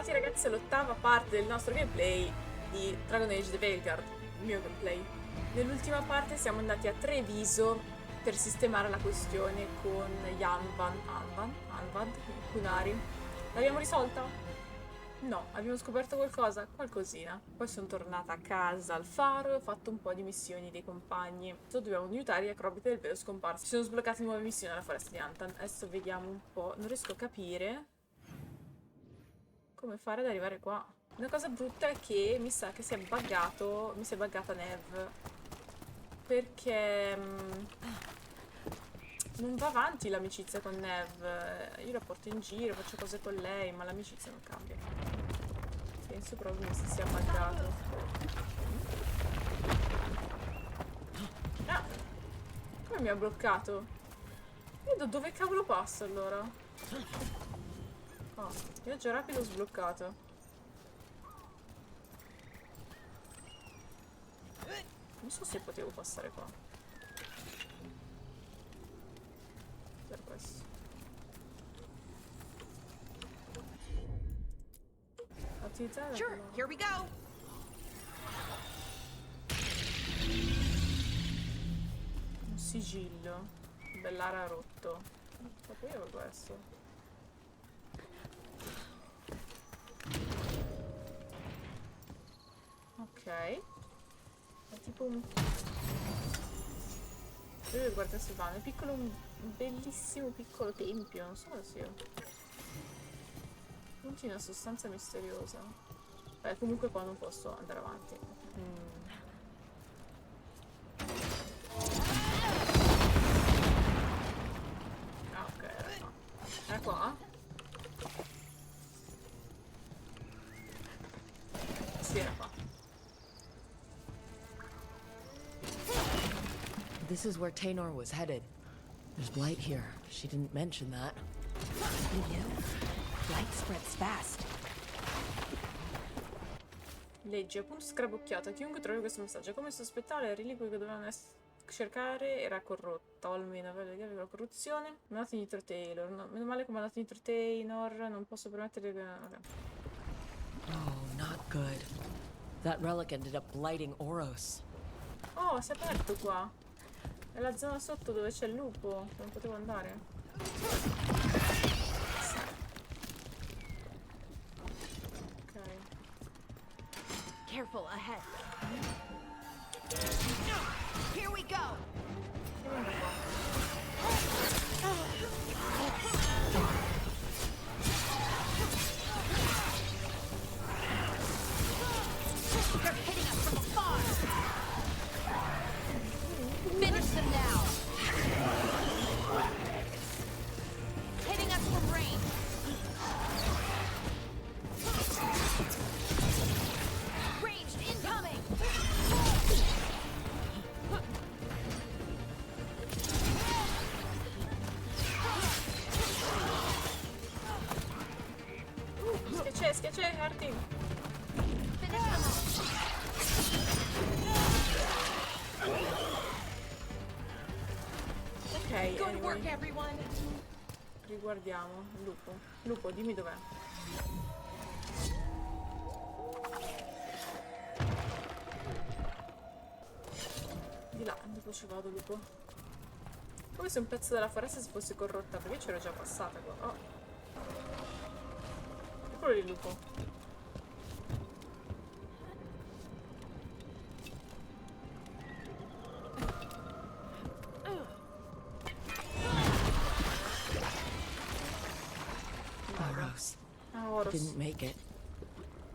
Bentornati ragazzi all'8ª parte del nostro gameplay di Dragon Age The Veilguard, il mio gameplay. Nell'ultima parte siamo andati a Treviso per sistemare la questione con gli Anvad, i Kunari. L'abbiamo risolta? No, abbiamo scoperto qualcosa? Qualcosina. Poi sono tornata a casa al faro e ho fatto un po' di missioni dei compagni. Adesso dobbiamo aiutare gli acrobati del velo scomparso. Ci sono sbloccate nuove missioni alla foresta di Antan. Adesso vediamo un po'. Non riesco a capire come fare ad arrivare qua. Una cosa brutta è che mi sa che si è buggato, mi si è buggata Nev, perché non va avanti l'amicizia con Nev. Io la porto in giro, faccio cose con lei, ma l'amicizia non cambia. Penso proprio che si sia buggato. Ah! Come mi ha bloccato? Io da dove cavolo passo allora? Oh, viaggio rapido sbloccato. Non so se potevo passare qua. Per questo. Utilizzare. Sure, here we go. Un sigillo. Bell'ara rotto. Non sapevo questo. Ok. È tipo un... guarda se va, è piccolo, un bellissimo piccolo tempio, non so cosa sia. Contiene una sostanza misteriosa. Beh, comunque qua non posso andare avanti. Ah, ok, era qua. Era qua? Sì, era qua. This is where Taynor was headed. There's blight here. She didn't mention that. You knew? Light spreads fast. Leggi, appunto scarabocchiata. Chiunque trovi questo messaggio, come sospettare, il reliquio che dovevano cercare era corrotta, o almeno aveva la corruzione. Mandato Nitro Taylor. No, meno male che ho mandato Nitro Taylor, non posso permettere che... Okay. Oh, not good. That relic ended up blighting Oros. Oh, si è aperto qua. È la zona sotto dove c'è il lupo. Non potevo andare. Ok. Careful ahead. Here we go. They're hitting us from afar. Finish them now. Hitting us from range. Ranged incoming. Schiacciai, Martin. Finish them off. Ok, Good work, anyway. everyone. Riguardiamo il lupo. Lupo, dimmi dov'è. Di là, dove ci vado, lupo? Come se un pezzo della foresta si fosse corrotta, perché c'ero già passata qua. Oh. Eccolo lì il lupo. Oros. Ah, Oros. Didn't make it.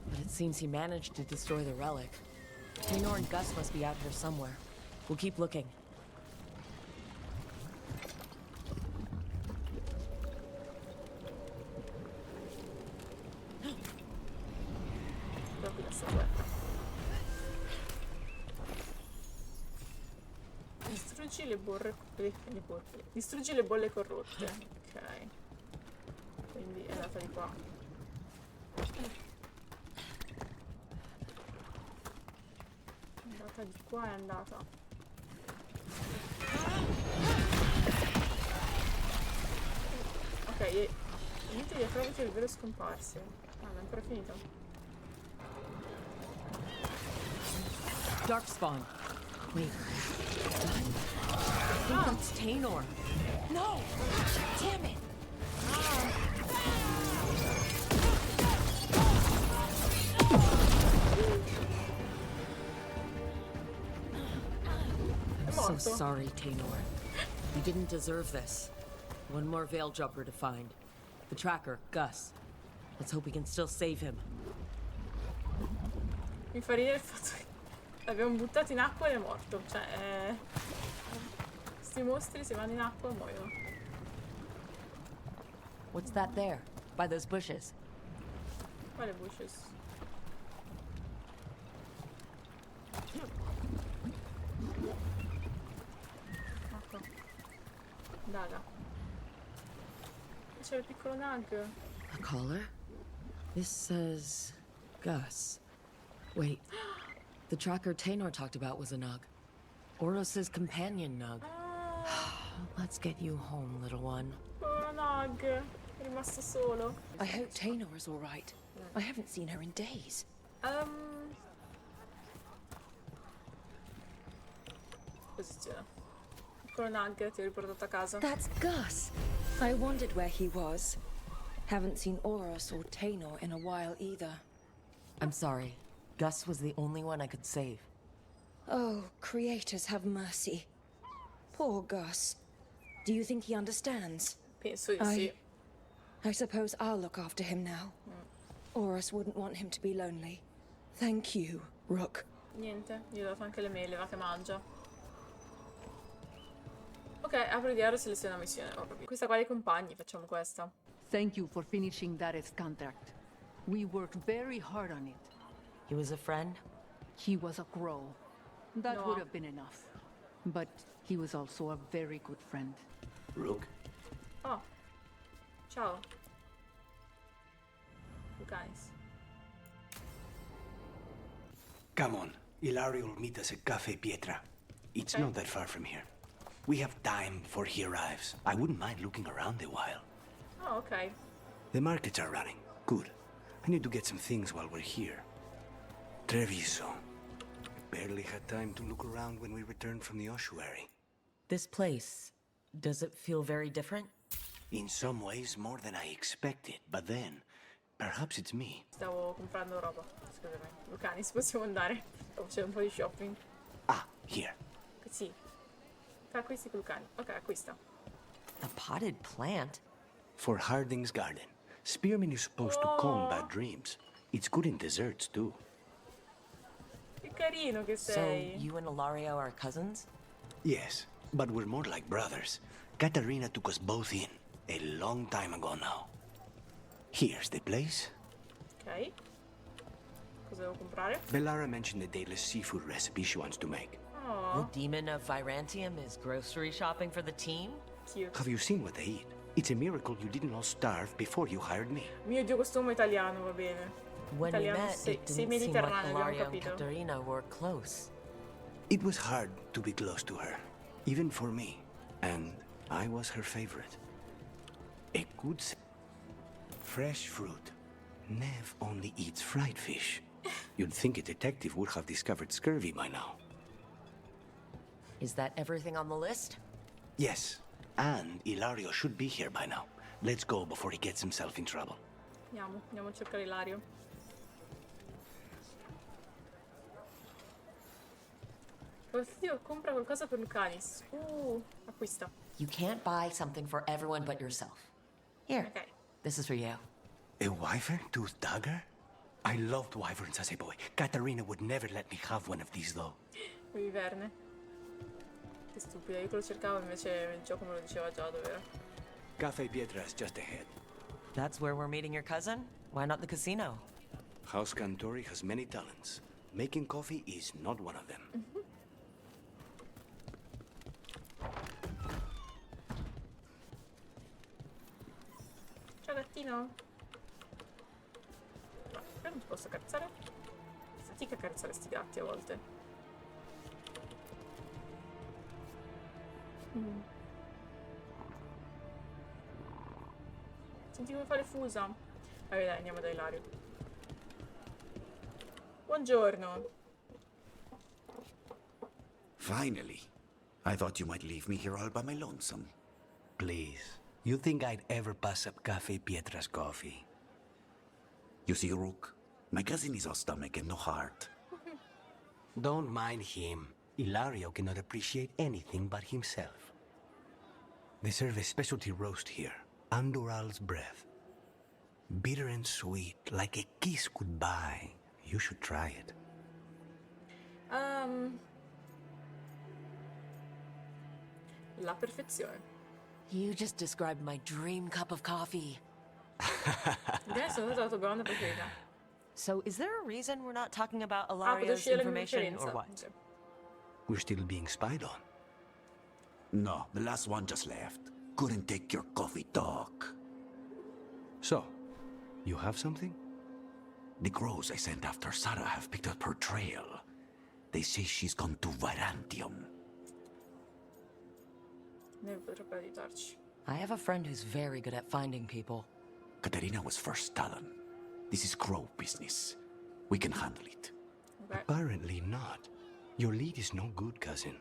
But it seems he managed to destroy the relic. Taynor and Gus must be out here somewhere. We'll keep looking. Proprio la statuetta. Distruggi le borre... Distruggi le bolle corrotte. Ok. Quindi è andata di qua. È andata di qua, è andata. Ok, niente di acrobati del vero scomparsi. Ah, ancora finito. Darkspawn. Wait. I think that's Tainor. No! Damn it! I'm so morto. sorry, Tainor. You didn't deserve this. One more veil jumper to find. The tracker, Gus. Let's hope we can still save him. Mi fa ridere il fatto che l'abbiamo buttato in acqua ed è morto. Cioè, questi mostri se vanno in acqua muoiono. What's that there? By those bushes? Quale bushes? Ecco. Daga. C'è il piccolo Nug. A collar? This says Gus. Wait. The tracker Tainor talked about was a Nug. Oros's companion Nug. Let's get you home, little one. Povero Nug. È rimasto solo. I hope Tainor is all right. I haven't seen her in days. Posizione. Piccolo Nug, ti ho riportato a casa. That's Gus. I wondered where he was. Haven't seen Oros or Tainor in a while either. I'm sorry. Gus was the only one I could save. Oh, creators have mercy. Poor Gus. Do you think he understands? Penso di sì. I suppose I'll look after him now. Oros wouldn't want him to be lonely. Thank you, Rook. Niente, gli ho dato anche le mele, va che mangia. Ok, apro il diario e seleziono la missione. Ho capito. Questa qua dei compagni, facciamo questa. Thank you for finishing Dare's contract. We worked very hard on it. He was a friend? He was a crow. That No. would have been enough. But he was also a very good friend. Rook, Oh. Ciao. Lucanis. come on. Ilario will meet us at Cafe Pietra. It's Okay. not that far from here. We have time before he arrives. I wouldn't mind looking around a while. Oh, ok. The markets are running. Good. I need to get some things while we're here. Treviso. Barely had time to look around when we returned from the ossuary. This place, does it feel very different? In some ways, more than I expected. But then, perhaps it's me. Stavo comprando roba. Scusami. Lucanis, possiamo andare? Stavo facendo un po' di shopping. Ah, here. Sì. Acquisti con Lucani. Ok, acquista. A potted plant? For Harding's garden. Spearmint is supposed to calm bad dreams. It's good in desserts, too. Che carino che So, sei. you and Ilario are cousins? Yes, but we're more like brothers. Katarina took us both in, a long time ago now. Here's the place. Ok. Cosa devo comprare? Bellara mentioned the dayless seafood recipe she wants to make. Oh, The demon of Virantium is grocery shopping for the team? cute. Have you seen what they eat? It's a miracle you didn't all starve before you hired me. Mio Dio, quest'uomo italiano, va bene. When we Italiano, met, sei it didn't seem like mediterraneo, abbiamo Ilario and capito. Katarina were close. It was hard to be close to her, even for me. And I was her favorite. A good fresh fruit. Nev only eats fried fish. You'd think a detective would have discovered scurvy by now. Is that everything on the list? Yes, and Ilario should be here by now. Let's go before he gets himself in trouble. Andiamo a cercare Ilario. Oddio, compra qualcosa per Lucanis. Acquista. You can't buy something for everyone but yourself. Here, Ok. this is for you. A wyvern tooth dagger? I loved wyverns as a boy. Katarina would never let me have one of these, though. Un viverne. Che stupida, io che lo cercavo invece il gioco me lo diceva già dov'era. Cafe Pietra is just ahead. That's where we're meeting your cousin? Why not the casino? House Cantori has many talents. Making coffee is not one of them. Ciao gattino. No, io non ti posso carezzare. Fatica a carezzare sti gatti a volte. Senti come fa le fusa. Vabbè dai, andiamo da Ilario. Buongiorno. Finally. I thought you might leave me here all by my lonesome. Please. You think I'd ever pass up Cafe Pietra's coffee? You see, Rook, my cousin is all stomach and no heart. Don't mind him. Ilario cannot appreciate anything but himself. They serve a specialty roast here, Andoral's breath. Bitter and sweet, like a kiss goodbye. You should try it. La perfezione. You just described my dream cup of coffee. Bene, sono stata la tua bevanda preferita. So, is there a reason we're not talking about Potevo Ilaria's scegliere la mia information or preferenza. what? Ok. We're still being spied on. No, the last one just left. Couldn't take your coffee talk. So, you have something? The crows I sent after Sarah have picked up her trail. They say she's gone to Virantium. Ne potrebbe aiutarci. I have a friend who's very good at finding people. Katerina was first Talon. This is crow business. We can handle it. Ok. Apparently not. Your lead is no good, cousin.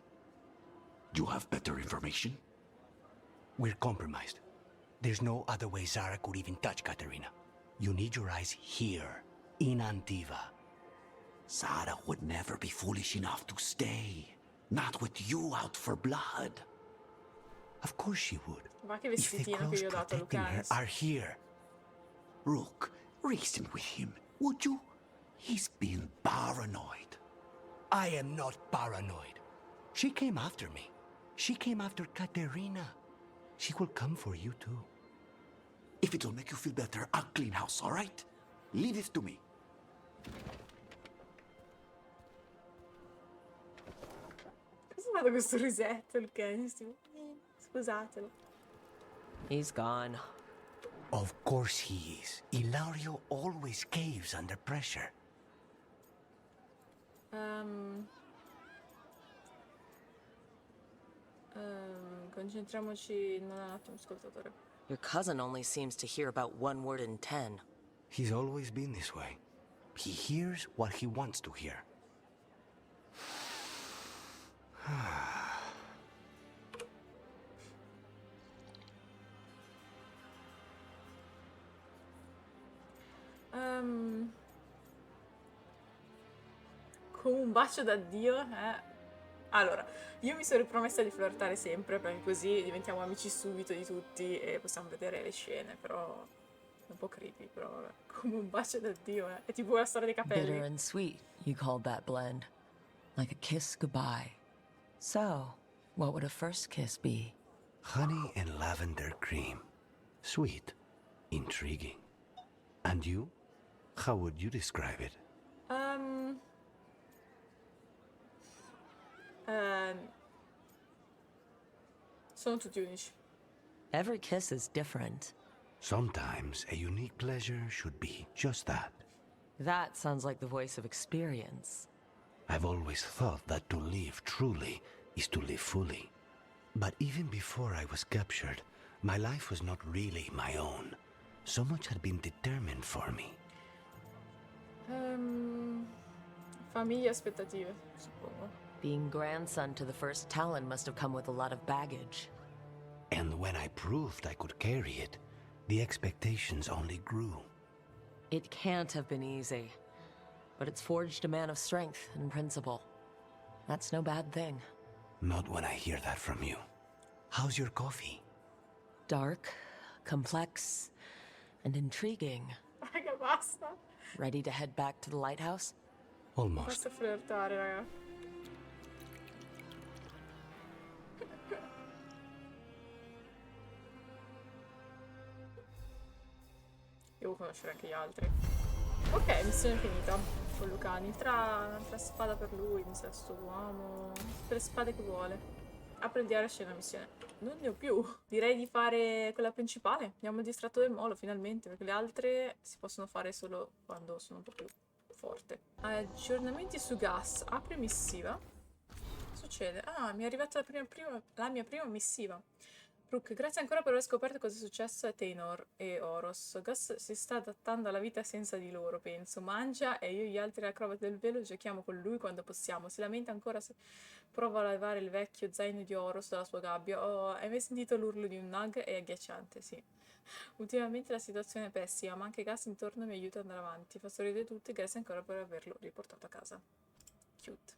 You have better information? We're compromised. There's no other way Zara could even touch Katerina. You need your eyes here, in Antiva. Sarah would never be foolish enough to stay. Not with you out for blood. Of course she would. Ma che If the vestitino che crows gli ho dato a protecting her Lucanus. are here. Rook, reason with him, would you? He's been paranoid. I am not paranoid. She came after me. She came after Katerina. She will come for you too. If it'll make you feel better, I'll clean house, all right? Leave it to me. Cosa ha fatto questo risetto, Lucanus? Scusatelo. He's gone. Of course he is. Ilario always caves under pressure. Concentriamoci in un attimo, ascoltatore. Your cousin only seems to hear about 1 word in 10. He's always been this way. He hears what he wants to hear. Con un bacio d'addio, eh? Allora, io mi sono ripromessa di flirtare sempre, perché così diventiamo amici subito di tutti e possiamo vedere le scene, però... È un po' creepy, però vabbè. Come un bacio d'addio, eh? È tipo la storia dei Bitter capelli. and sweet, you called that blend. Like a kiss goodbye. So, what would a first kiss be? Honey and lavender cream. Sweet. Intriguing. And you? How would you describe it? Sono tutti unici. Every kiss is different. Sometimes a unique pleasure should be just that. That sounds like the voice of experience. I've always thought that to live truly is to live fully. But even before I was captured, my life was not really my own. So much had been determined for me. Famiglie e aspettative, suppongo. Being grandson to the first Talon must have come with a lot of baggage. And when I proved I could carry it, the expectations only grew. It can't have been easy. But it's forged a man of strength and principle. That's no bad thing. Not when I hear that from you. How's your coffee? Dark, complex, and intriguing. Raga, basta. Ready to head back to the lighthouse? Almost. Basta flirtare, raga. Devo conoscere anche gli altri. Ok, missione finita con Lucani. Tra spada per lui, mi sa sto uomo. Tutte le spade che vuole. Apre il diario e scena missione. Non ne ho più. Direi di fare quella principale. Abbiamo il distratto del molo finalmente, perché le altre si possono fare solo quando sono un po' più forte. Aggiornamenti su gas. Apri missiva. Cosa succede? Ah, mi è arrivata la mia prima missiva. Brooke, grazie ancora per aver scoperto cosa è successo a Taynor e Oros. Gus si sta adattando alla vita senza di loro, penso. Mangia e io e gli altri acrobati del velo giochiamo con lui quando possiamo. Si lamenta ancora se prova a levare il vecchio zaino di Oros dalla sua gabbia. Oh, hai mai sentito l'urlo di un nug? È agghiacciante, sì. Ultimamente la situazione è pessima, ma anche Gus intorno mi aiuta ad andare avanti. Fa sorridere tutti, grazie ancora per averlo riportato a casa. Cute.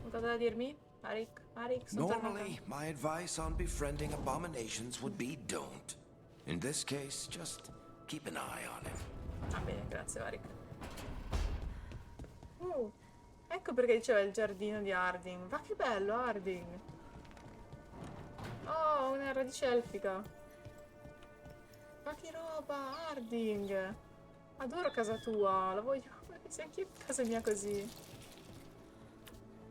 Qualcosa da dirmi? Arik, sono Normally, my advice on befriending abominations would be don't. In this case, just keep an eye on him. Ah bene, grazie Arik. Ecco perché diceva il giardino di Harding. Ma che bello Harding. Oh, una radice elfica. Ma che roba, Harding. Adoro casa tua, la voglio. Sei anche casa mia così.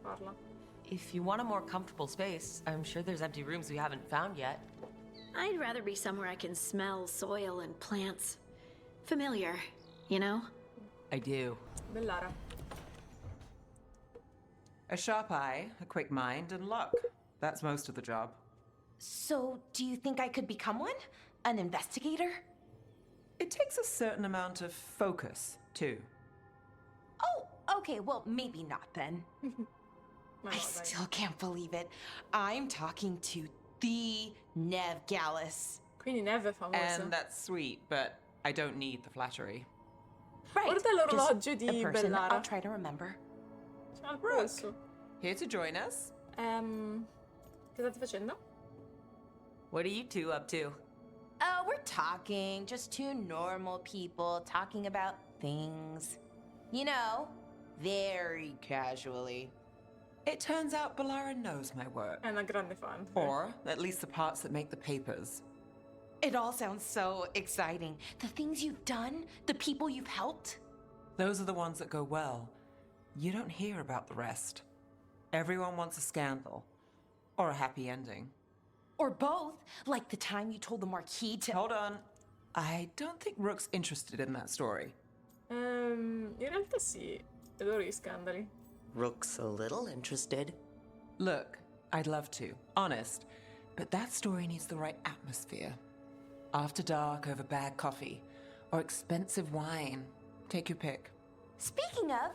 Parla. If you want a more comfortable space, I'm sure there's empty rooms we haven't found yet. I'd rather be somewhere I can smell soil and plants. Familiar, you know? I do. Bellara. A sharp eye, a quick mind, and luck. That's most of the job. So, do you think I could become one? An investigator? It takes a certain amount of focus, too. Oh, okay, well, maybe not then. I still can't believe it. I'm talking to the Nev Gallus. Quindi Nev è famosa. And that's sweet, but I don't need the flattery. Right. Guarda l'orologio di a person Bellara. I'll try to remember. C'ha il polso. Here to join us? Che state facendo? What are you two up to? We're talking, just two normal people talking about things. You know, very casually. It turns out Bellara knows my work. È una grande fan. Or at least the parts that make the papers. It all sounds so exciting. The things you've done, the people you've helped. Those are the ones that go well. You don't hear about the rest. Everyone wants a scandal. Or a happy ending. Or both, like the time you told the Marquis to— Hold on. I don't think Rook's interested in that story. In realtà sì. Adoro gli scandali. Rook's a little interested. Look, I'd love to, honest. But that story needs the right atmosphere. After dark over bad coffee. Or expensive wine. Take your pick. Speaking of,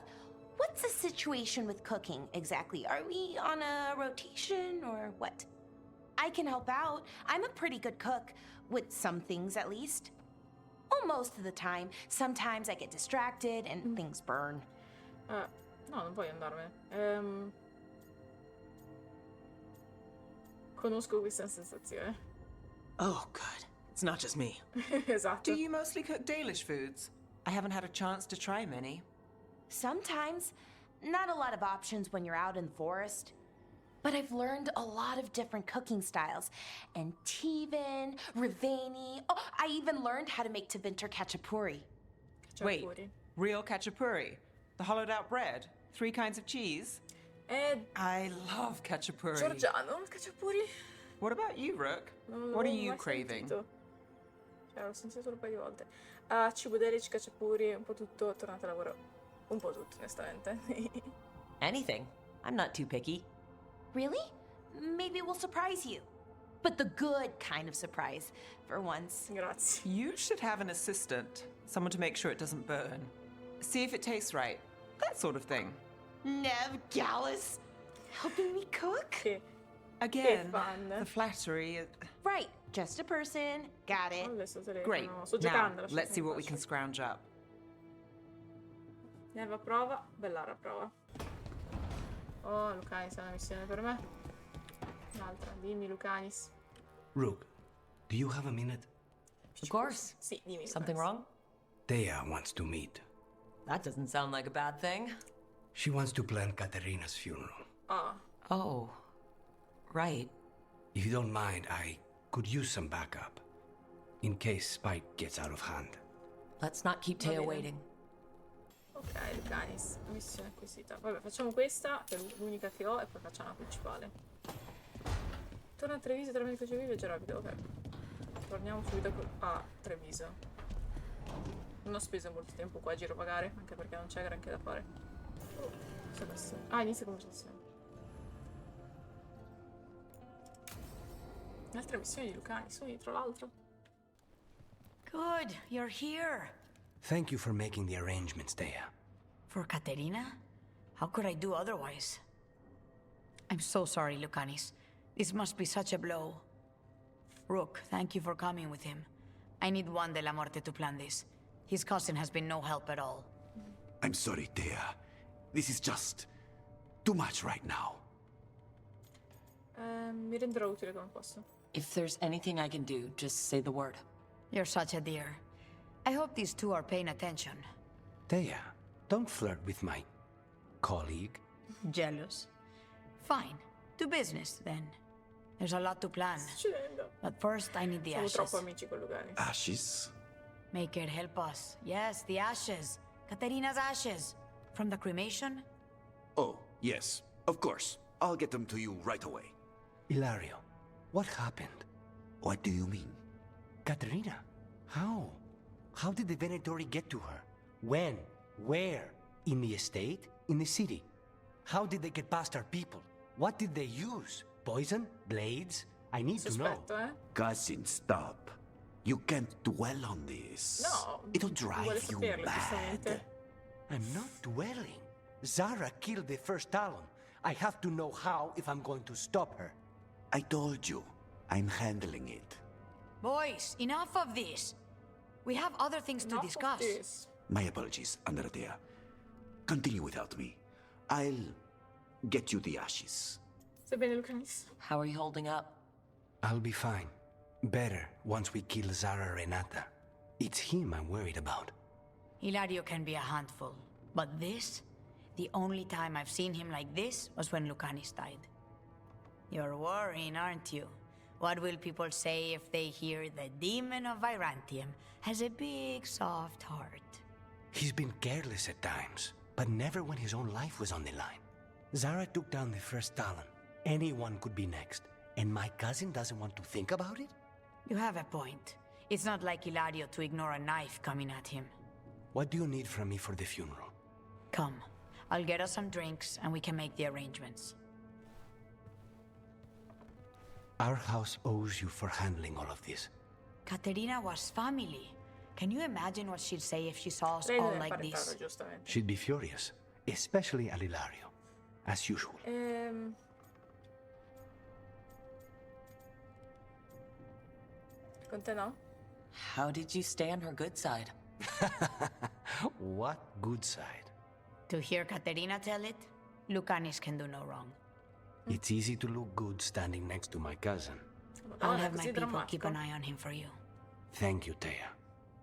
what's the situation with cooking exactly? Are we on a rotation or what? I can help out. I'm a pretty good cook, with some things at least. Well, most of the time. Sometimes I get distracted and things burn. No, non voglio andarmene. Conosco questa sensazione. Oh, good. It's not just me. Esatto. Do you mostly cook Dalish foods? I haven't had a chance to try many. Sometimes. Not a lot of options when you're out in the forest. But I've learned a lot of different cooking styles. And Tivan, Rivani. Oh, I even learned how to make Tevinter Khachapuri. Wait, real khachapuri? The hollowed out bread? 3 kinds of cheese? I love khachapuri. Giorgiano, Khachapuri? What about you, Rook? Non What are l'avevo you mai craving? sentito. Cioè, l'ho sentito solo un paio di volte. Cibo delici, Khachapuri, un po' tutto, tornate a lavoro. Un po' tutto, onestamente. Anything. I'm not too picky. Really? Maybe we'll surprise you. But the good kind of surprise, for once. Grazie. You should have an assistant. Someone to make sure it doesn't burn. See if it tastes right. That sort of thing. Nev Gallus, helping me cook? Che Again, fun. the flattery. Right, just a person. Got it. Adesso telefono. Great. Sto Now, giocando. lasciate let's see che what we faccio. can scrounge up. Neva prova, Bellara prova. Oh, Lucanis è una missione per me. Un'altra, dimmi Lucanis. Rook, do you have a minute? Of course. Sì, dimmi Something Lucanis. wrong? Thea wants to meet. That doesn't sound like a bad thing. She wants to plan Katerina's funeral. Ah, Oh, right. If you don't mind, I could use some backup. In case Spike gets out of hand. Let's not keep Va Teo bene. waiting. ok, Lucanis, missione acquisita. Vabbè, facciamo questa, che è l'unica che ho, e poi facciamo la principale. Torna a Treviso tramite il viaggio rapido, ok. Torniamo subito a Treviso. Non ho speso molto tempo qua a girovagare, anche perché non c'è granché da fare. Oh, cosa è questo? Ah, inizia conversazione. Altre missioni di Lucani, tra l'altro. Good, you're here. Thank you for making the arrangements, Dea. For Katerina? How could I do otherwise? I'm so sorry, Lucanis. This must be such a blow. Rook, thank you for coming with him. I need Juan de la Muerte to plan this. His cousin has been no help at all. I'm sorry, Dea. This is just too much right now. Mi renderò utile come posso. If there's anything I can do, just say the word. You're such a dear. I hope these two are paying attention. Dea, don't flirt with my colleague. Jealous? Fine. To business, then. There's a lot to plan. But first, I need the Siamo ashes. troppo amici con Lucani. Ashes? Make it help us. Yes, the ashes. Katerina's ashes. From the cremation? Oh, yes, of course. I'll get them to you right away. Ilario, what happened? What do you mean? Katerina, how? How did the Venatori get to her? When? Where? In the estate? In the city? How did they get past our people? What did they use? Poison? Blades? I need to know. Cousin, stop. You can't dwell on this. No, it'll drive you mad. I'm not dwelling. Zara killed the first Talon. I have to know how if I'm going to stop her. I told you, I'm handling it. Boys, enough of this. We have other things to discuss. My apologies, Andrea. Continue without me. I'll get you the ashes. How are you holding up? I'll be fine. Better once we kill Zara Renata. It's him I'm worried about. Hilario can be a handful. But this? The only time I've seen him like this was when Lucanis died. You're worrying, aren't you? What will people say if they hear the demon of Virantium has a big, soft heart? He's been careless at times, but never when his own life was on the line. Zara took down the first Talon. Anyone could be next. And my cousin doesn't want to think about it? You have a point. It's not like Hilario to ignore a knife coming at him. What do you need from me for the funeral? Come. I'll get us some drinks and we can make the arrangements. Our house owes you for handling all of this. Katerina was family. Can you imagine what she'd say if she saw us all like this? She'd be furious, especially at Hilario, as usual. Con te no? How did you stay on her good side? What good side? To hear Katerina tell it, Lucanis can do no wrong. It's easy to look good standing next to my cousin. I'll have my people keep an eye on him for you. Thank you, Thea.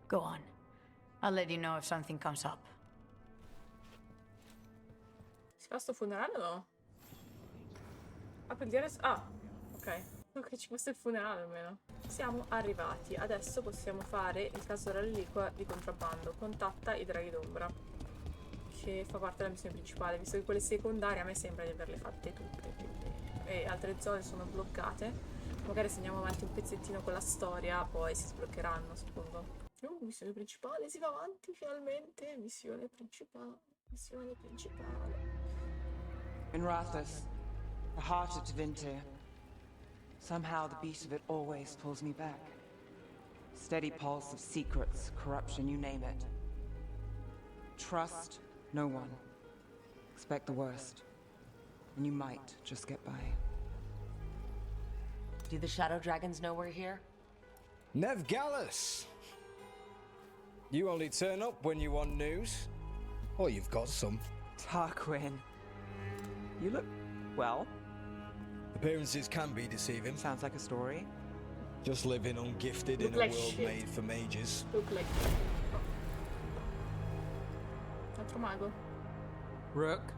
Go on. I'll let you know if something comes up. Si fa sto funerale o no? Ah, per dire... Ah, ok. Ok, ci fosse il funerale almeno. Siamo arrivati. Adesso possiamo fare il caso della reliquia di contrabbando. Contatta i draghi d'ombra, che fa parte della missione principale, visto che quelle secondarie a me sembra di averle fatte tutte, quindi... e altre zone sono bloccate. Magari se andiamo avanti un pezzettino con la storia poi si sbloccheranno, suppongo. Missione principale, si va avanti finalmente. Missione principale. In Rathas, the heart of Tevinter, somehow the beat of it always pulls me back. Steady pulse of secrets, corruption, you name it. Trust no one. Expect the worst. And you might just get by. Do the Shadow Dragons know we're here? Nev Gallus! You only turn up when you want news. Or you've got some. Tarquin. You look... well. Appearances can be deceiving. Sounds like a story. Just living ungifted in a world made for mages. Look like... Altro mago. Rook,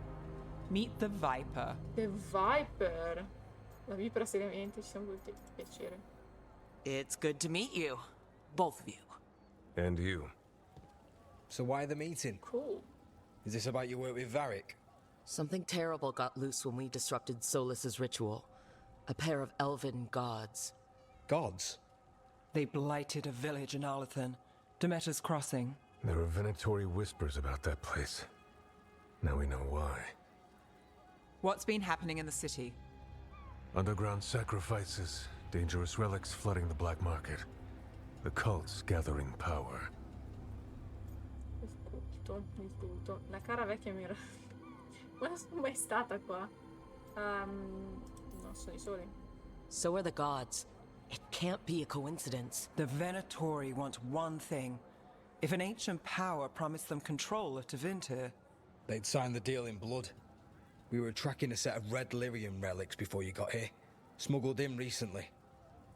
meet the Viper. The Viper. La vipera seriamente, ci siamo voluti piacere. It's good to meet you. Both of you. And you. So why the meeting? Cool. Is this about your work with Varric? Something terrible got loose when we disrupted Solus's ritual. A pair of elven gods. Gods? They blighted a village in Arlathan, Demeter's Crossing. There are Venatori whispers about that place. Now we know why. What's been happening in the city? Underground sacrifices, Dangerous relics flooding the black market. The cults gathering power. Il tutto. La cara vecchia mira. Ma non sono mai stata qua. Non sono i soli. So are the gods. It can't be a coincidence. The Venatori want one thing. If an ancient power promised them control of Tevinter, they'd sign the deal in blood. We were tracking a set of red lyrium relics before you got here. Smuggled in recently.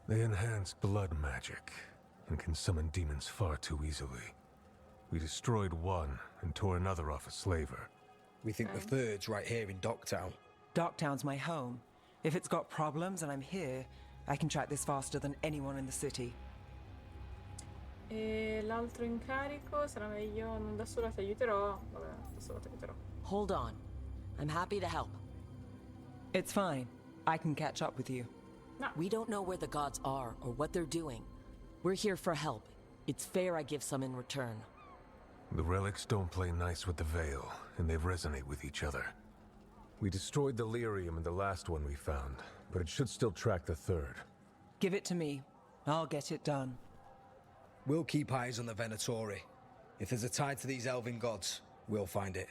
They enhance blood magic and can summon demons far too easily. We destroyed one and tore another off a slaver. We think the third's right here in Docktown. Docktown's my home. If it's got problems and I'm here, I can track this faster than anyone in the city. E l'altro incarico sarà meglio non da sola ti aiuterò. Vabbè, da sola ti aiuterò. Hold on. I'm happy to help. It's fine. I can catch up with you. No. We don't know where the gods are or what they're doing. We're here for help. It's fair I give some in return. The relics don't play nice with the Veil, and they resonate with each other. We destroyed the lyrium in the last one we found, but it should still track the third. Give it to me. I'll get it done. We'll keep eyes on the Venatori. If there's a tie to these elven gods, we'll find it.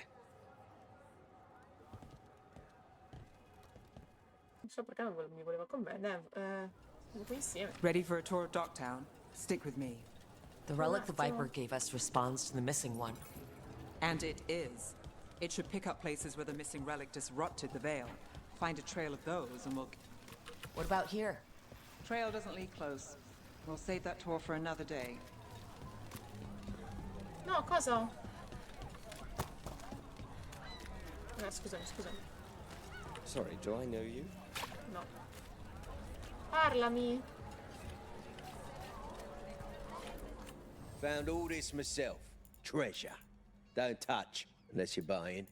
Non so perché mi voleva con me. Qui insieme. Ready for a tour of Docktown? Stick with me. The relic the Viper gave us responds to the missing one. And it is. It should pick up places where the missing relic disrupted the Veil. Find a trail of those and we'll... What about here? Trail doesn't lead close. We'll save that tour for another day. No, cosa? Scusami. Sorry, do I know you? No. Parlami. Found all this myself. Treasure. Don't touch unless you're buying.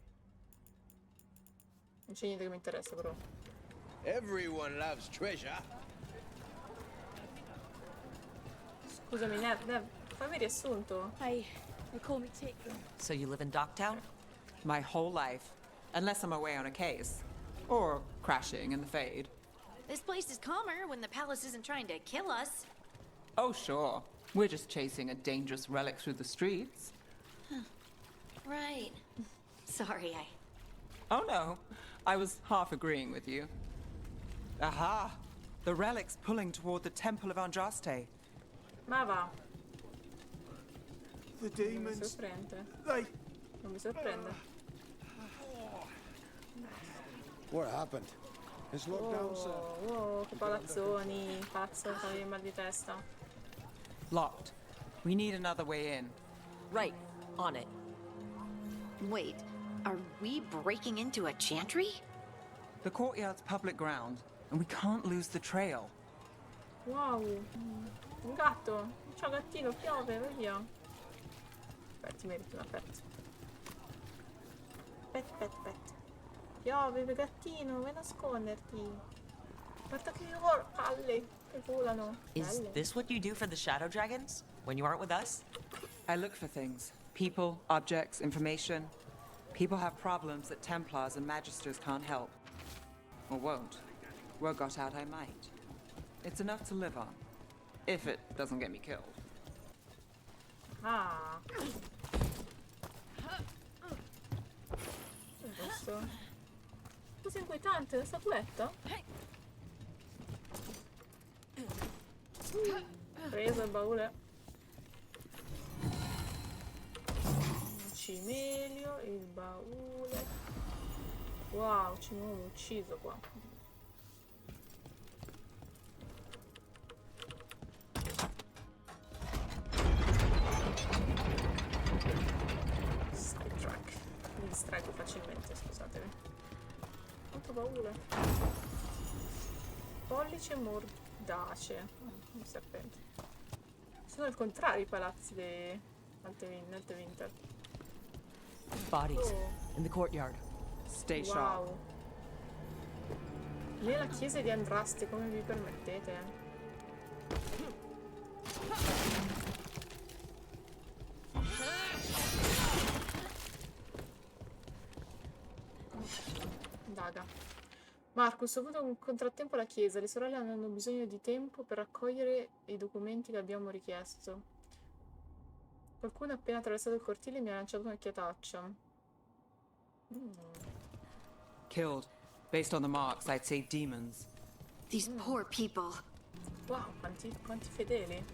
Non c'è niente che mi interessa, però. Everyone loves treasure. Scusami, Nev, fammi riassunto. They call me Tick. So you live in Docktown? My whole life. Unless I'm away on a case. Or crashing in the Fade. This place is calmer when the palace isn't trying to kill us. Oh, sure. We're just chasing a dangerous relic through the streets. Right. Sorry, Oh no, I was half agreeing with you. Aha! The relic's pulling toward the Temple of Andraste. Ma va. The demons. Non mi sorprende. What happened? Is lockdown, sir? Oh, che palazzoni. Pazzo, avevi mal di testa. Locked. We need another way in. Right. On it. Wait, are we breaking into a chantry? The courtyard's public ground, and we can't lose the trail. Wow. Un gatto. Ciao gattino, piove, vai via. Beh, ti meriti una pet. Pet. Piove, gattino, vai a nasconderti. Guarda che palle che volano. Is this what you do for the shadow dragons? When you aren't with us? I look for things. People, objects, information. People have problems that Templars and Magisters can't help. Or won't. Were got out, I might. It's enough to live on. If it doesn't get me killed. Ah. Che è questo? Cosa inquietante, statuetta? Preso il baule. Un cimelio, il baule. Wow, ci abbiamo ucciso qua. Sidetrack. Mi distraggo facilmente, scusatemi. Quanto baule. Pollice mordace. Un serpente. Sono al contrario i palazzi di Altewinter. Bodies. In the courtyard. Stay sharp. Wow. Nella chiesa di Andraste, come vi permettete? Daga. Marcus, ho avuto un contrattempo alla chiesa. Le sorelle hanno bisogno di tempo per raccogliere i documenti che abbiamo richiesto. Qualcuno ha appena attraversato il cortile e mi ha lanciato un'occhiataccia. Killed. Based on the marks, I'd say demons. These poor people. Wow, quanti fedeli.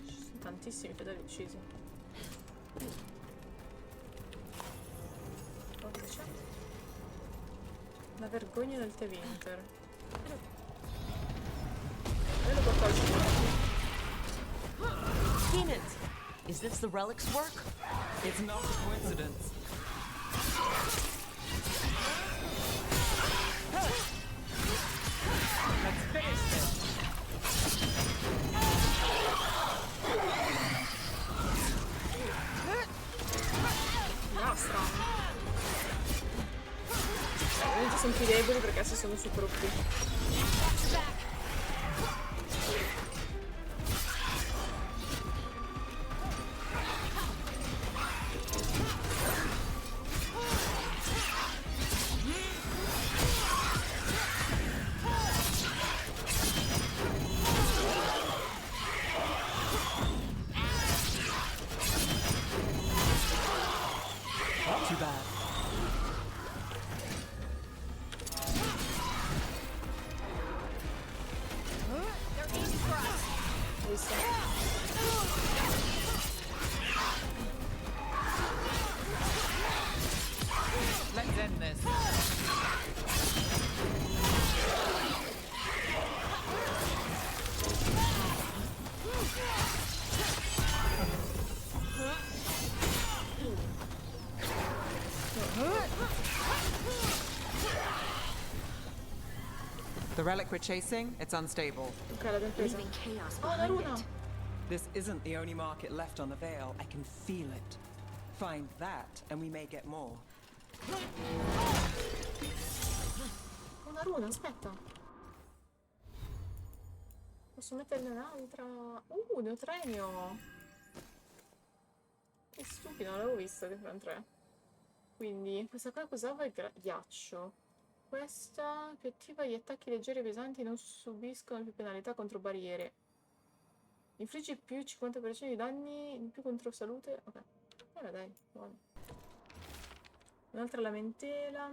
Ci sono tantissimi fedeli uccisi. Cosa c'è? La vergogna del Tevinter. E lo porto al cielo. Demons! Is this the relic's work? It's not a coincidence. Let's finish this. No, strano. Ovviamente sono più deboli perché si sono super OP. Not too bad. Let's end this. The relic we're chasing, it's unstable. Ok, l'abbiamo presa. Leaving chaos Oh, la behind runa! it. This isn't the only market left on the Veil. I can feel it. Find that, and we may get more. Una runa, aspetta. Posso metterne un'altra? Neutrenio! Che stupido, non l'avevo visto che erano 3. Quindi, questa qua cos'ava il ghiaccio. Questa più attiva gli attacchi leggeri e pesanti non subiscono più penalità contro barriere. Infligge più 50% di danni in più contro salute. Ok. Dai, buono. Un'altra lamentela.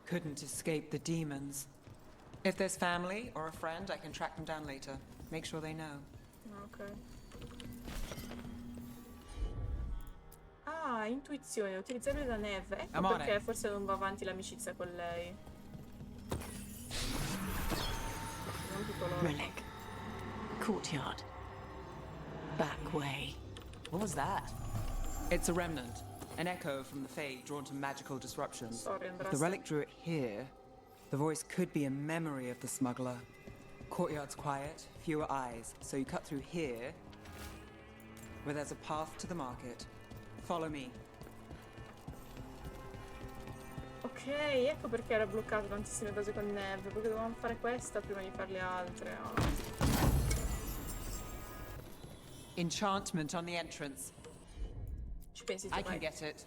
Couldn't escape the demons. If there's family or a friend, I can track them down later. Make sure they know. Ok. Ah, intuizione, utilizzabile da Neve. Ecco I'm on perché it. forse non va avanti l'amicizia con lei. Non tutto loro. Relic. Courtyard. Back way. What was that? It's a remnant, an echo from the Fade drawn to magical disruption. Sorry, If the András. relic drew it here, the voice could be a memory of the smuggler. Courtyard's quiet, fewer eyes, so you cut through here, where there's a path to the market. Follow me. Ok, ecco perché era bloccato tantissime cose con Neve, perché dovevamo fare questa prima di fare le altre. Oh. Enchantment on the entrance. Ci pensi tu, I can vai. get it.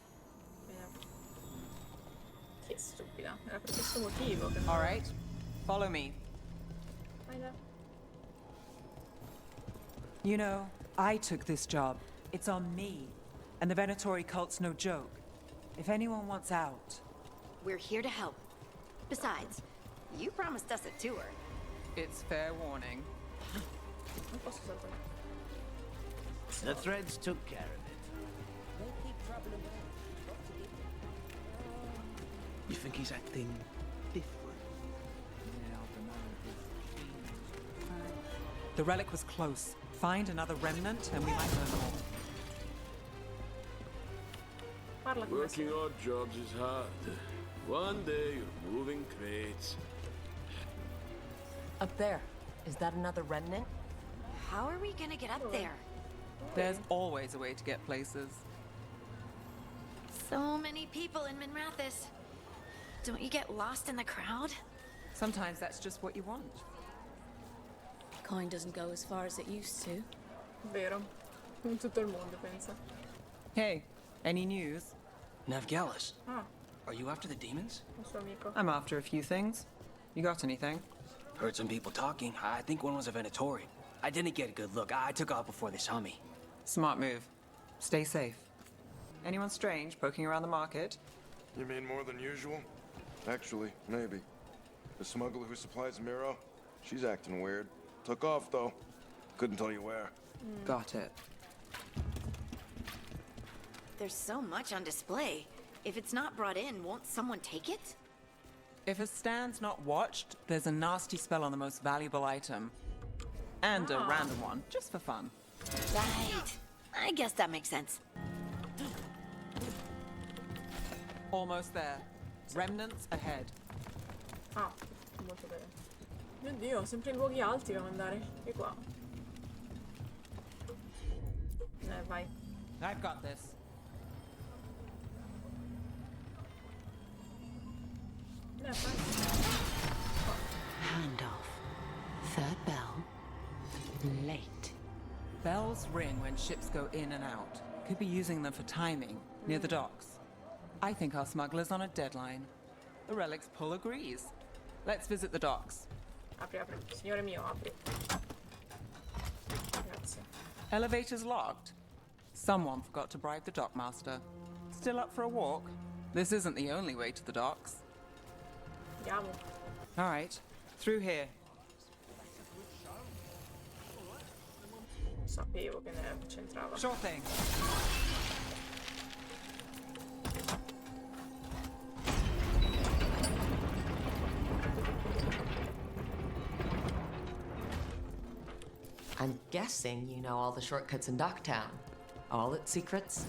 Che stupida, era per questo motivo che All right, follow me. Vai là. You know, I took this job. It's on me. And the Venatori cult's no joke. If anyone wants out... We're here to help. Besides, you promised us a tour. It's fair warning. Non posso saltare. The threads took care of it. You think he's acting different? The relic was close. Find another remnant and we might learn more. Parla con Working me. odd jobs is hard. One day you're moving crates. Up there. Is that another remnant? How are we gonna get up there? There's always a way to get places. So many people in Minrathis. Don't you get lost in the crowd? Sometimes that's just what you want. Coin doesn't go as far as it used to. Vero. In tutto il mondo, pensa. Hey, any news? Navgalis. Ah. Are you after the demons? Un suo amico. I'm after a few things. You got anything? Heard some people talking. I think one was a Venatori. I didn't get a good look. I took off before they saw me. Smart move. Stay safe. Anyone strange poking around the market? You mean more than usual? Actually, maybe. The smuggler who supplies Miro, she's acting weird. Took off, though. Couldn't tell you where. Got it. There's so much on display. If it's not brought in, won't someone take it? If a stand's not watched, there's a nasty spell on the most valuable item. And a random one, just for fun. Right. I guess that makes sense. Almost there. Remnants ahead. Ah, molto bene. Mio Dio, sempre in luoghi alti dobbiamo andare. E qua. Vai. I've got this. Vai. Handoff. Third bell. Late. Bells ring when ships go in and out. Could be using them for timing, near the docks. I think our smuggler's on a deadline. The relic's pull agrees. Let's visit the docks. Apri, apri. Signore mio, apri. Grazie. Elevator's locked. Someone forgot to bribe the dockmaster. Still up for a walk? This isn't the only way to the docks. Andiamo. All right, through here. Sapevo che ne c'entrava. Sure thing. I'm guessing you know all the shortcuts in Docktown. All its secrets?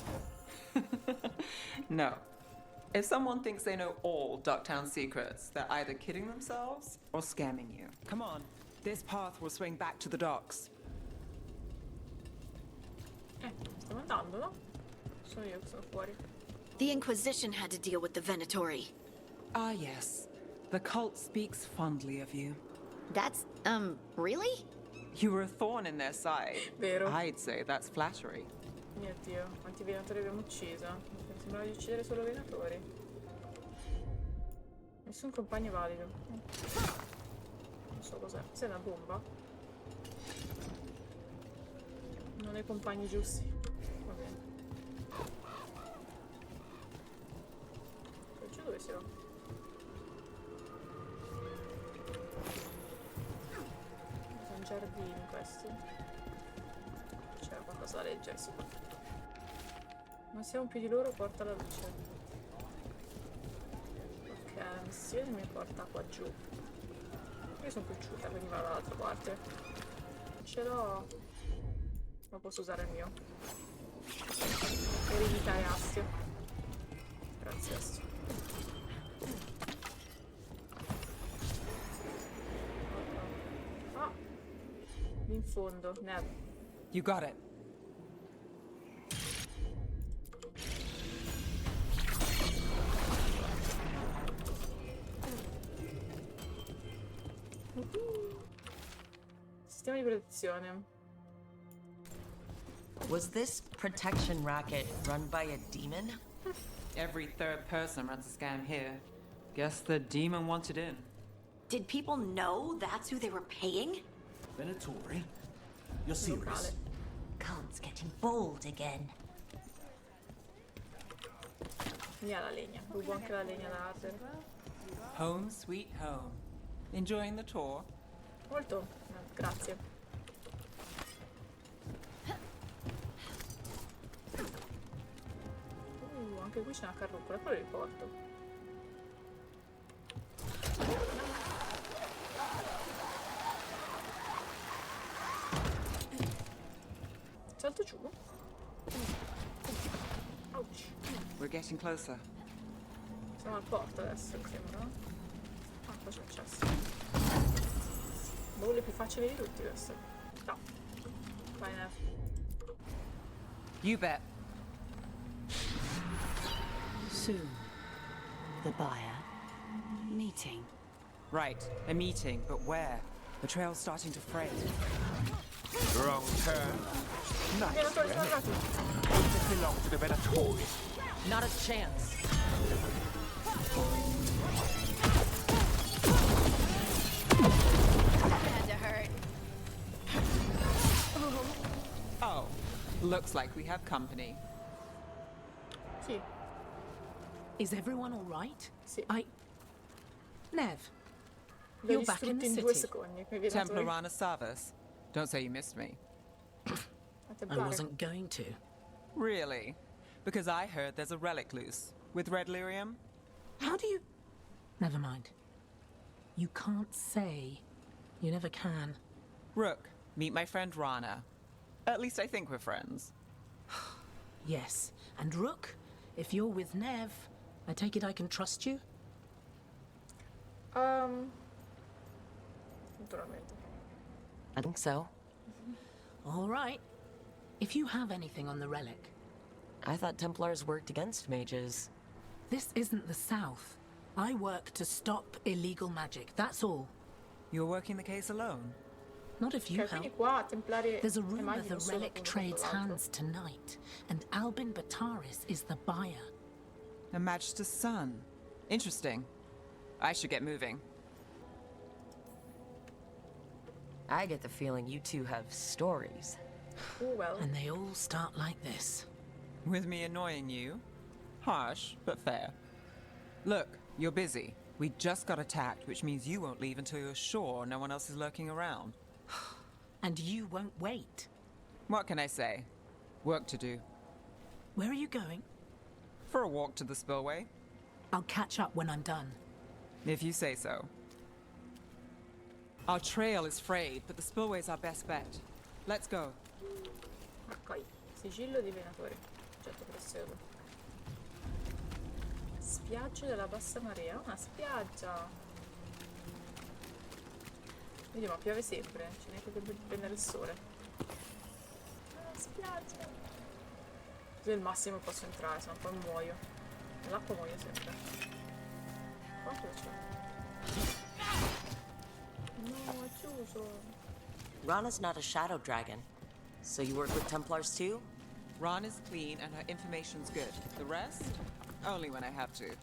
No. If someone thinks they know all Docktown secrets, they're either kidding themselves or scamming you. Come on, this path will swing back to the docks. Stiamo andando, no? Sono io che sono fuori. The Inquisition had to deal with the Venatori. Ah, yes. The cult speaks fondly of you. That's, really? You were a thorn in their side. Vero. I'd say that's flattery. Mio Dio, quanti venatori abbiamo ucciso? Sembrava di uccidere solo venatori. Nessun compagno valido. Non so cos'è. Sei una bomba? Non hai compagni giusti. Va bene. Giù dove siamo? Sono giardini questi. C'era qualcosa da leggere, sì. Non siamo più di loro, porta la luce. Ok, la missione mi porta qua giù. Io sono cucciuta, quindi vado dall'altra parte. Ce l'ho. Ma posso usare il mio. Per evitare Astio. Grazie Astio. Ah! In fondo, Nev. You got it. Sistema di protezione. Was this protection racket run by a demon? Every third person runs a scam here. Guess the demon wanted in. Did people know that's who they were paying? Venatori? You're serious? Cult's getting bold again. Via la legna. Rubo anche la legna da ardere. Home sweet home. Enjoying the tour? Molto. Grazie. Anche qui c'è una carrucola, poi lo riporto. Salto giù. Ouch. We're getting closer. Siamo al porto adesso, mi sembra. Ah, qua c'è accesso. Bolle più facili di tutti questo. No. Vai, Nev. You bet. Soon, the buyer meeting. Right, a meeting, but where? The trail's starting to fray. Wrong turn. Nice, Venatori sono They belong to the Venatori. Not a chance. Had to hurt. Oh, looks like we have company. Sì. Is everyone all right? Sì. Nev, L'ho you're back in the distrutto in 2 city. secondi. Quei Templar Venatori. Rana Savas. Don't say you missed me. A te I pare? wasn't going to. Really? Because I heard there's a relic loose. With red lyrium? How do you... Never mind. You can't say. You never can. Rook, meet my friend Rana. At least I think we're friends. Yes. And Rook, if you're with Nev, I take it I can trust you? Naturalmente. I think so. All right. If you have anything on the relic... I thought Templars worked against mages. This isn't the South. I work to stop illegal magic, that's all. You're working the case alone? Not if you Ok, quindi help. qua Templari There's a e rumor maghi the non sono relic uno trades contro l'altro. hands tonight, and Albin Bataris is the buyer. A Magister's son. Interesting. I should get moving. I get the feeling you two have stories. Oh, well. And they all start like this. With me annoying you? Harsh, but fair. Look, you're busy. We just got attacked, which means you won't leave until you're sure no one else is lurking around. And you won't wait. What can I say? Work to do. Where are you going? For a walk to the spillway. I'll catch up when I'm done. If you say so. Our trail is frayed, but the spillway's our best bet. Let's go. Ok, sigillo di Venatori. Oggetto prezioso. Spiaggia della bassa marea. Una spiaggia. Vedi, ma piove sempre. C'è neanche per prendere il sole. Una spiaggia. Così è il massimo che posso entrare, se no poi muoio. Nell'acqua muoio sempre. Qua cosa c'è? No, è chiuso. Rana's not a shadow dragon. So you work with Templars too? Ron is clean and her information's good. The rest? Only when I have to.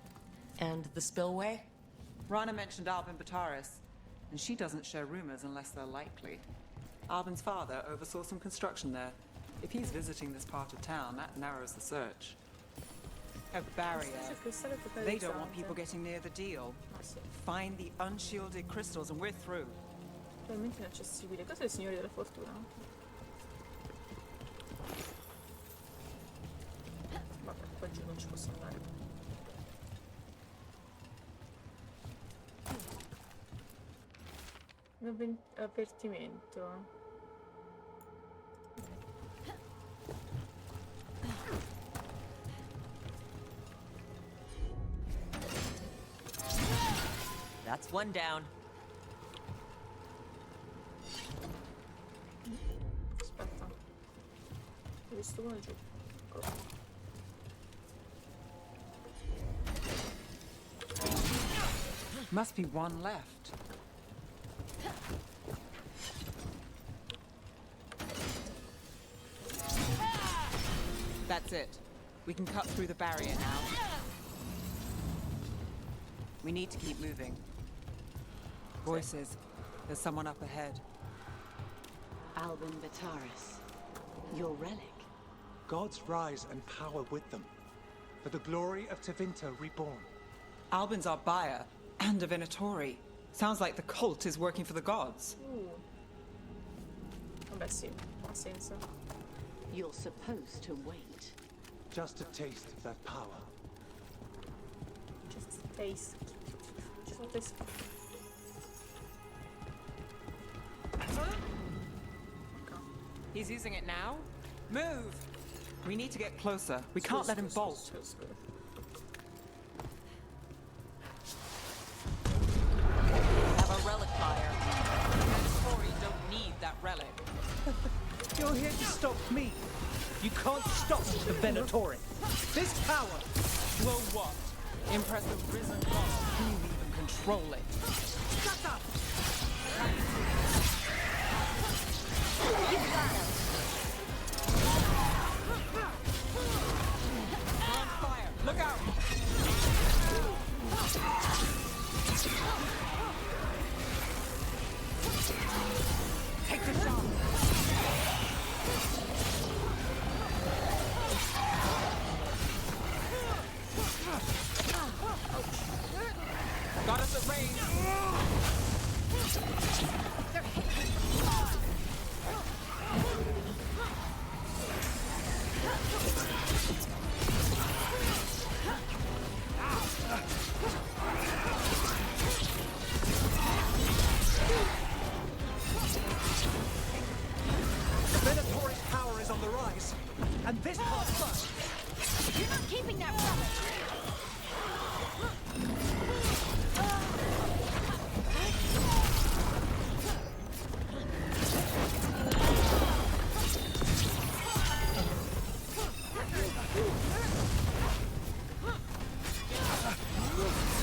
And the spillway? Rana mentioned Albin Bataris, and she doesn't share rumors unless they're likely. Albin's father oversaw some construction there. If he's visiting this part of town, that narrows the search. A barrier. They don't want people getting near the deal. Find the unshielded crystals and we're through. Totalmente inaccessibile. Questo è il Signore della Fortuna. Vabbè, qua giù non ci posso andare. Un avvertimento. That's one down. Aspetta. Ho visto uno giù. Eccolo qua. Must be one left. That's it. We can cut through the barrier now. We need to keep moving. Voices. There's someone up ahead. Albin Bataris. Your relic. Gods rise and power with them. For the glory of Tevinter reborn. Albin's our buyer, and a Venatori. Sounds like the cult is working for the gods. Vabbè sì, ha senso. You're supposed to wait. Just a taste of that power. Just a taste. Just a taste. He's using it now? Move! We need to get closer. We can't let him bolt. Have a relic buyer. Venatori don't need that relic. You're here to stop me. You can't stop the Venatori. This power Will what? Impress the risen god. Can you even control it? Shut up! You got him. On fire! Look out! keeping that relic.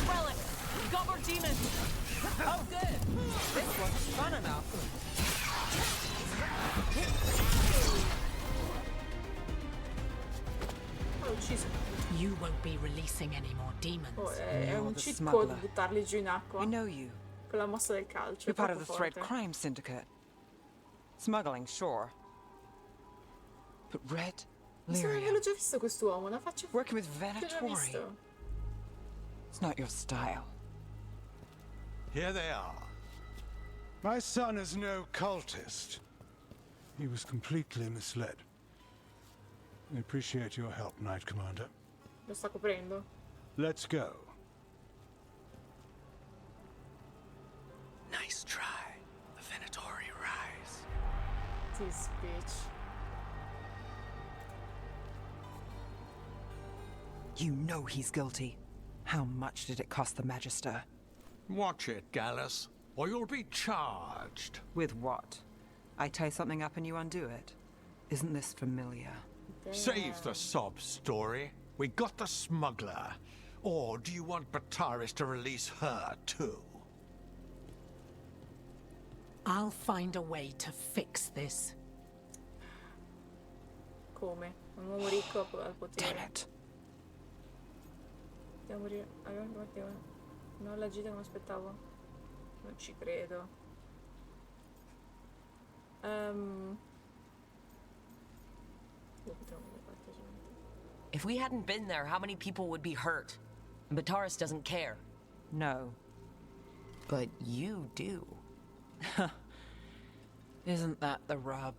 Relic! We got more demons! Oh, good! This wasn't fun enough. L'ho ucciso. You won't be releasing any more demons. Oh, è You're un the cheat smuggler. code buttarli giù in acqua. We know you. Con la mossa del calcio. You're È part of troppo the thread forte. crime syndicate. Smuggling, sure. But Red Mi sembra che Lyria, l'ho già visto quest'uomo, una faccia working with che l'ho già Venatori. visto. It's not your style. Here they are. My son is no cultist. He was completely misled. We appreciate your help, Knight Commander. Lo sta coprendo. Let's go. Nice try. The Venatori rise. This bitch. You know he's guilty. How much did it cost the Magister? Watch it, Gallus, or you'll be charged. With what? I tie something up and you undo it. Isn't this familiar? Save the sob story. We got the smuggler. Or do you want Bataris to release her, too? I'll find a way to fix this. Come? Un uomo ricco al potere. Damn it. Devo morire. Non la gita come aspettavo. Non ci credo. If we hadn't been there, how many people would be hurt? And Bataris doesn't care. No. But you do. Isn't that the rub?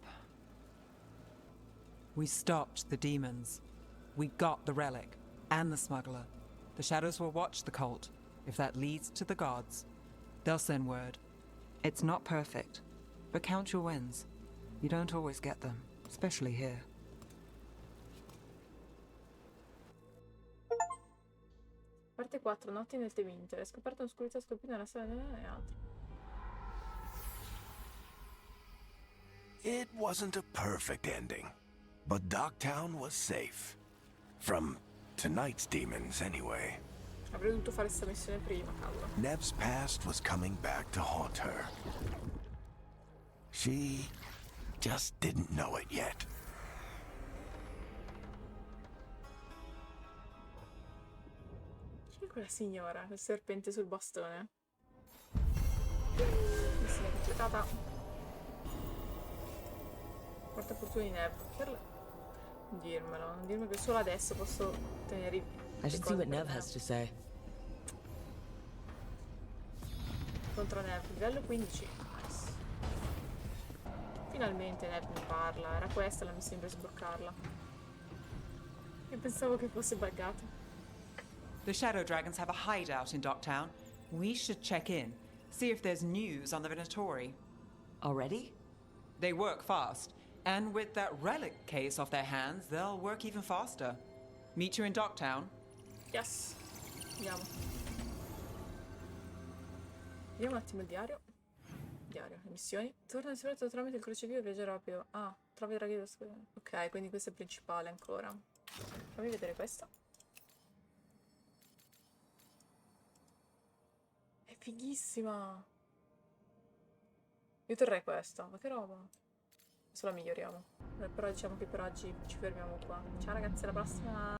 We stopped the demons. We got the relic and the smuggler. The shadows will watch the cult. If that leads to the gods, they'll send word. It's not perfect, but count your wins. You don't always get them, especially here. Parte 4, notti nel T20. Hai scoperto un'oscurità scolpita nella sala e altro. It wasn't a perfect ending, but Dogtown was safe. From tonight's demons, anyway. Avrei dovuto fare questa missione prima, cavolo. Nev's past was coming back to haunt her. She just didn't know it yet. Chi è quella signora? Quel serpente sul bastone? Missione completata. Porta fortuna di Nev. Non dirmelo, non dirmi che solo adesso posso ottenere i I should see what Nev has to say. Contro Nev, livello 15. Nice. Finalmente Nev mi parla. Era questa la missione per sbloccarla. Io pensavo che fosse buggato. The Shadow Dragons have a hideout in Docktown. We should check in, see if there's news on the Venatori. Already? They work fast, and with that relic case off their hands, they'll work even faster. Meet you in Docktown. Yes. Andiamo. Vediamo un attimo il diario. Diario, le missioni. Torna in segreto tramite il crocevia e viaggia rapido. Ah, trovi i draghi dello scudo. Ok, quindi questo è il principale ancora. Fammi vedere questa. È fighissima. Io terrei questa, ma che roba. Adesso la miglioriamo. Però diciamo che per oggi ci fermiamo qua. Ciao ragazzi, alla prossima.